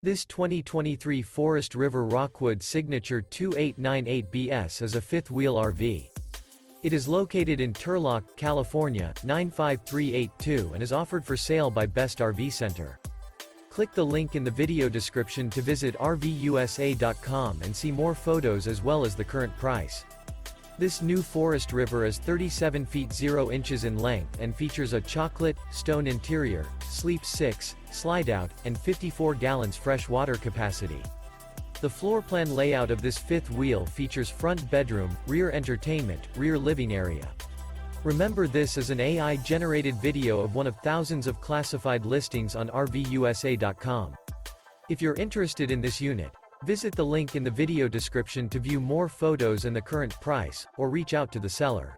This 2023 Forest River Rockwood Signature 2898BS is a fifth-wheel RV. It is located in Turlock, California, 95382 and is offered for sale by Best RV Center. Click the link in the video description to visit RVUSA.com and see more photos as well as the current price. This new Forest River is 37 feet 0 inches in length and features a chocolate, stone interior, sleep 6, Slideout, and 54 gallons fresh water capacity. The floor plan layout of this fifth wheel features front bedroom, rear entertainment, rear living area. Remember, this is an AI-generated video of one of thousands of classified listings on RVUSA.com. If you're interested in this unit, visit the link in the video description to view more photos and the current price, or reach out to the seller.